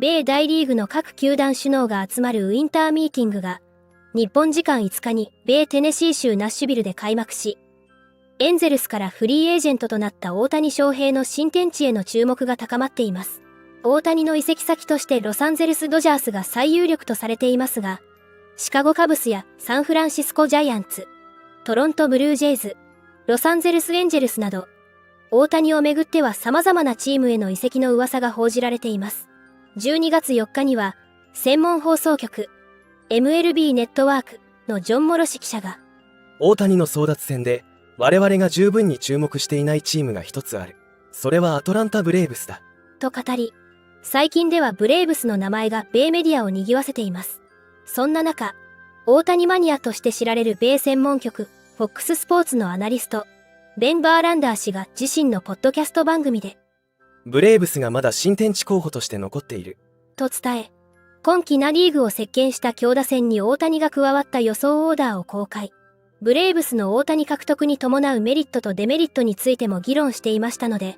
米大リーグの各球団首脳が集まるウィンターミーティングが、日本時間5日に米テネシー州ナッシュビルで開幕し、エンゼルスからフリーエージェントとなった大谷翔平の新天地への注目が高まっています。大谷の移籍先としてロサンゼルスドジャースが最有力とされていますが、シカゴカブスやサンフランシスコジャイアンツ、トロントブルージェイズ、ロサンゼルスエンジェルスなど、大谷をめぐっては様々なチームへの移籍の噂が報じられています。12月4日には、専門放送局、MLB ネットワークのジョン・モロシ記者が、大谷の争奪戦で、我々が十分に注目していないチームが一つある。それはアトランタ・ブレーブスだ。と語り、最近ではブレーブスの名前が米メディアを賑わせています。そんな中、大谷マニアとして知られる米専門局、FOX スポーツのアナリスト、ベン・バーランダー氏が自身のポッドキャスト番組で、ブレーブスがまだ新天地候補として残っている。と伝え、今季ナリーグを席巻した強打線に大谷が加わった予想オーダーを公開。ブレーブスの大谷獲得に伴うメリットとデメリットについても議論していましたので、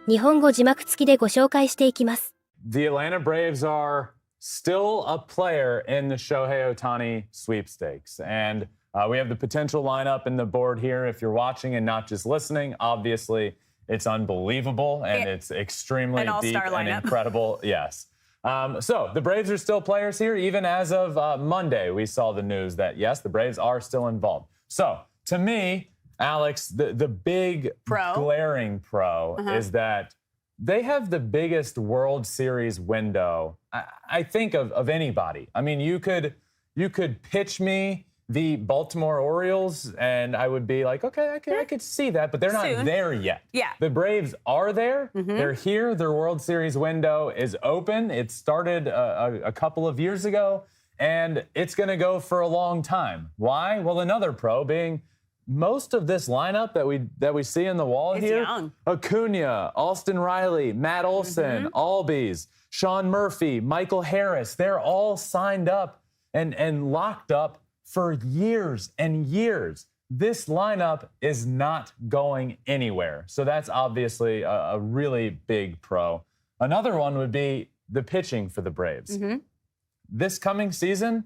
日本語字幕付きでご紹介していきます。The Atlanta Braves are still a player in the Shohei Ohtani sweepstakes. And we have the potential lineup in the board here. If you're watching and not just listening, obviously it's unbelievable and it's extremely deep and incredible. Yes. So the Braves are still players here. Even as of Monday, we saw the news that, yes, the Braves are still involved. So to me, Alex, the big glaring pro is that they have the biggest World Series window, I think, of anybody. I mean, you could pitch me the Baltimore Orioles, and I would be like, okay, I could see that, but they're not there yet. Yeah. The Braves are there. They're here. Their World Series window is open. It started a couple of years ago, and it's going to go for a long time. Why? Well, another pro being most of this lineup that we see in the wall here, young. Acuna, Austin Riley, Matt Olson, Albies, Sean Murphy, Michael Harris, they're all signed up and locked up for years and years. This lineup is not going anywhere. So that's obviously a really big pro. Another one would be the pitching for the Braves. This coming season,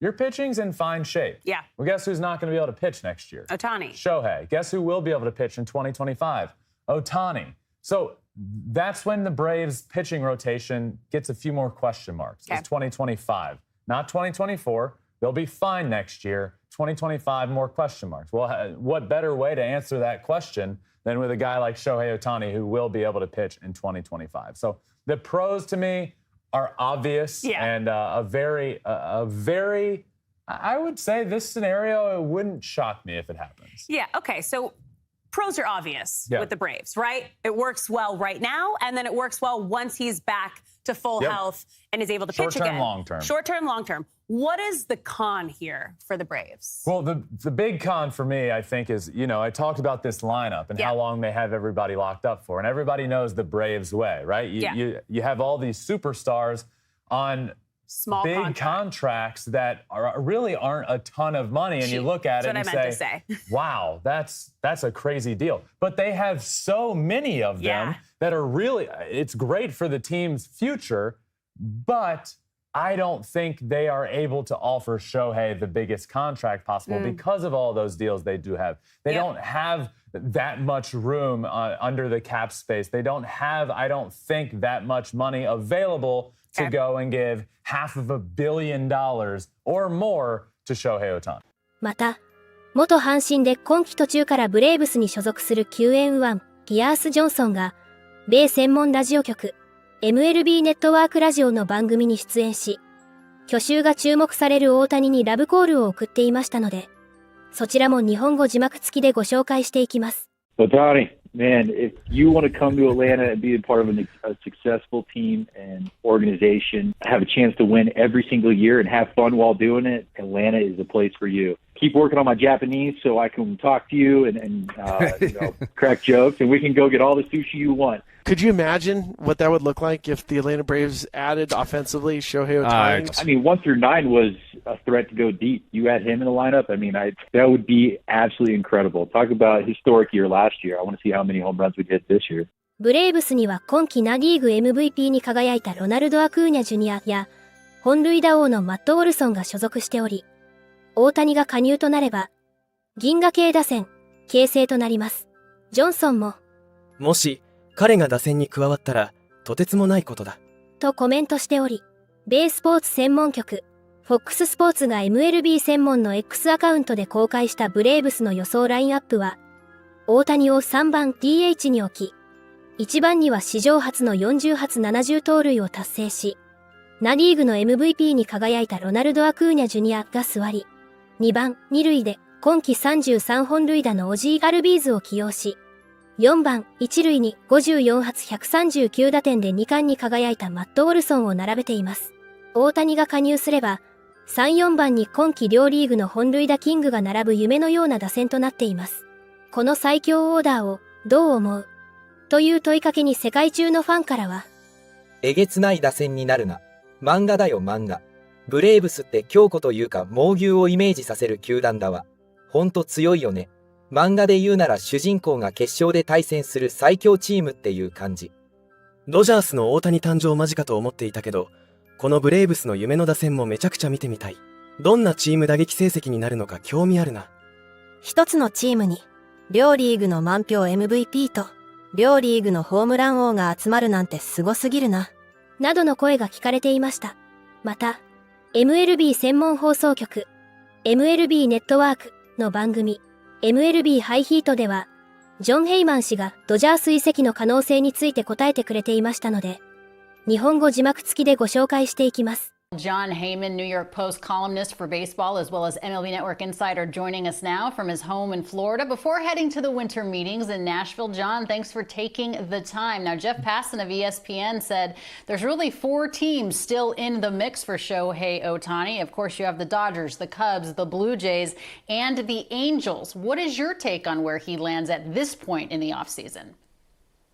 your pitching's in fine shape. Yeah. Well, guess who's not going to be able to pitch next year? Ohtani. Shohei. Guess who will be able to pitch in 2025? Ohtani. So that's when the Braves pitching rotation gets a few more question marks. It's 2025, not 2024. They'll be fine next year. 2025, more question marks. Well, what better way to answer that question than with a guy like Shohei Ohtani who will be able to pitch in 2025? So the pros to me are obvious and a very, I would say this scenario, it wouldn't shock me if it happens. Yeah, okay, so pros are obvious with the Braves, right? It works well right now, and then it works well once he's back to full health and is able to pitch again. Long-term. Short-term, long-term. What is the con here for the Braves? Well, the big con for me, I think, is, I talked about this lineup and how long they have everybody locked up for. And everybody knows the Braves way, right? You have all these superstars on small big contracts that really aren't a ton of money. And you look at it and say, wow, that's a crazy deal. But they have so many of them that are really, it's great for the team's future, but I don't think they are able to offer Shohei the biggest contract possible because of all those deals they do have. They don't have that much room under the cap space. They don't have, I don't think, that much money available to go and give $500 million or more to Shohei Ohtani. また、元阪神で今季途中からブレーブスに所属する QN1 ピアース・ジョンソンが、米専門ラジオ局MLB ネットワークラジオの番組に出演し、去就が注目される大谷にラブコールを送っていましたので、そちらも日本語字幕付きでご紹介していきます。Ohtani, man, if you want to come to Atlanta and be a part of a successful team and organization, have a chance to win every single year and have fun while doing it, Atlanta is the place for you. Keep working on my Japanese so I can talk to you and crack jokes, and we can go get all the sushi you want. Could you imagine what that would look like if the Atlanta Braves added offensively Shohei Ohtani? I mean, 1 through 9 was a threat to go deep. You add him in the lineup, I mean, that would be absolutely incredible. Talk about a historic year last year. I want to see how many home runs we hit this year. ブレーブスには今季ナ・リーグ MVP に輝いたロナルド・アクーニャ・ジュニアや本塁打王のマット・オルソンが所属しており、大谷が加入となれば銀河系打線形成となります。ジョンソンももし彼が打線に加わったらとてつもないことだとコメントしており、米スポーツ専門局FOX スポーツが MLB 専門の X アカウントで公開したブレーブスの予想ラインアップは、大谷を3番 DH に置き、1番には史上初の40発70盗塁を達成し、ナ・リーグの MVP に輝いたロナルド・アクーニャ・ジュニアが座り、2番2塁で今季33本塁打のオジー・アルビーズを起用し、4番1塁に54発139打点で2冠に輝いたマット・オルソンを並べています。大谷が加入すれば、3、4番に今季両リーグの本塁打キングが並ぶ夢のような打線となっています。この最強オーダーをどう思うという問いかけに世界中のファンからは、えげつない打線になるな。漫画だよ漫画。ブレーブスって強固というか猛牛をイメージさせる球団だわ。ほんと強いよね。漫画で言うなら主人公が決勝で対戦する最強チームっていう感じ。ドジャースの大谷誕生間近と思っていたけど、このブレーブスの夢の打線もめちゃくちゃ見てみたい。どんなチーム打撃成績になるのか興味あるな。一つのチームに両リーグの満票 MVP と両リーグのホームラン王が集まるなんてすごすぎるな。などの声が聞かれていました。また、MLB 専門放送局、MLB ネットワークの番組、MLB ハイヒートでは、ジョン・ヘイマン氏がドジャース移籍の可能性について答えてくれていましたので、日本語字幕付きでご紹介していきます。John Heyman, New York Post columnist for baseball, as well as MLB Network insider, joining us now from his home in Florida before heading to the winter meetings in Nashville. John, thanks for taking the time. Now, Jeff Passan of ESPN said there's really 4 teams still in the mix for Shohei Ohtani. Of course, you have the Dodgers, the Cubs, the Blue Jays, and the Angels. What is your take on where he lands at this point in the offseason?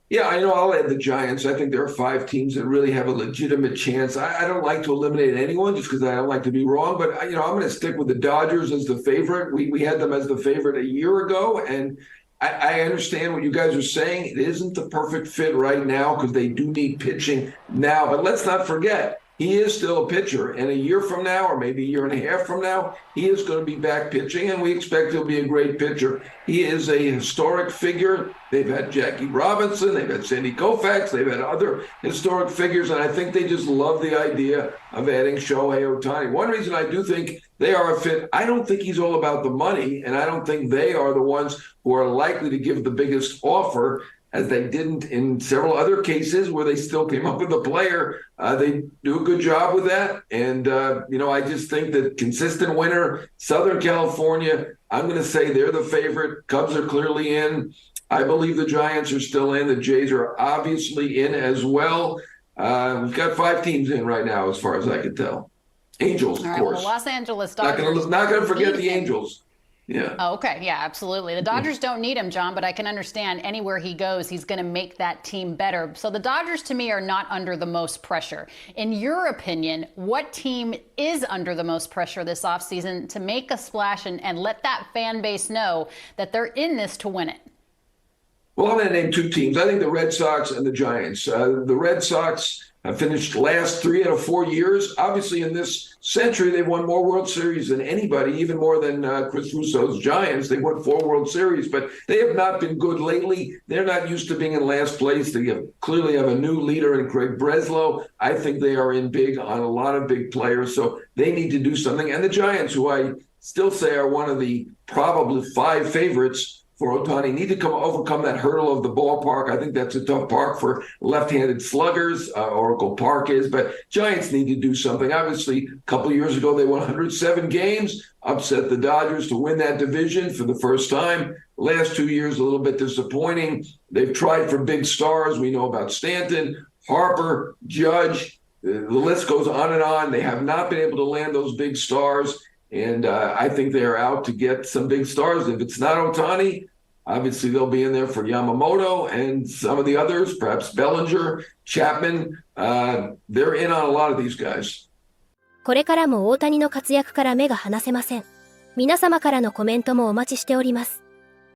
Yeah, I know I'll add the Giants. I think there are 5 teams that really have a legitimate chance. I don't like to eliminate anyone just because I don't like to be wrong, but I'm going to stick with the Dodgers as the favorite. We had them as the favorite a year ago, and I understand what you guys are saying. It isn't the perfect fit right now because they do need pitching now, but let's not forget, he is still a pitcher, and a year from now, or maybe a year and a half from now, he is going to be back pitching, and we expect he'll be a great pitcher. He is a historic figure. They've had Jackie Robinson, they've had Sandy Koufax, they've had other historic figures, and I think they just love the idea of adding Shohei Ohtani. One reason I do think they are a fit, I don't think he's all about the money, and I don't think they are the ones who are likely to give the biggest offer, as they didn't in several other cases where they still came up with a player. They do a good job with that. And, I just think that consistent winner, Southern California, I'm going to say they're the favorite. Cubs are clearly in. I believe the Giants are still in. The Jays are obviously in as well. We've got 5 teams in right now, as far as I can tell. Angels, of course. Well, Los Angeles Dodgers. Not going to forget the Angels. Yeah. Oh, okay. Yeah, absolutely. The Dodgers don't need him, John, but I can understand anywhere he goes, he's going to make that team better. So the Dodgers, to me, are not under the most pressure. In your opinion, what team is under the most pressure this offseason to make a splash and let that fan base know that they're in this to win it? Well, I'm going to name 2 teams. I think the Red Sox and the Giants. The Red Sox have finished last 3 out of 4 years. Obviously, in this century, they've won more World Series than anybody, even more than Chris Russo's Giants. They've won 4 World Series, but they have not been good lately. They're not used to being in last place. They clearly have a new leader in Craig Breslow. I think they are in big on a lot of big players, so they need to do something. And the Giants, who I still say are one of the probably 5 favorites for Ohtani, need to overcome that hurdle of the ballpark. I think that's a tough park for left-handed sluggers. Oracle Park is, but Giants need to do something. Obviously, a couple of years ago, they won 107 games, upset the Dodgers to win that division for the first time. Last 2 years, a little bit disappointing. They've tried for big stars. We know about Stanton, Harper, Judge. The list goes on and on. They have not been able to land those big stars. And I think they are out to get some big stars. If it's not Ohtani, obviously they'll be in there for Yamamoto and some of the others, perhaps Bellinger, Chapman. They're in on a lot of these guys. これからも大谷の活躍から目が離せません。皆様からのコメントもお待ちしております。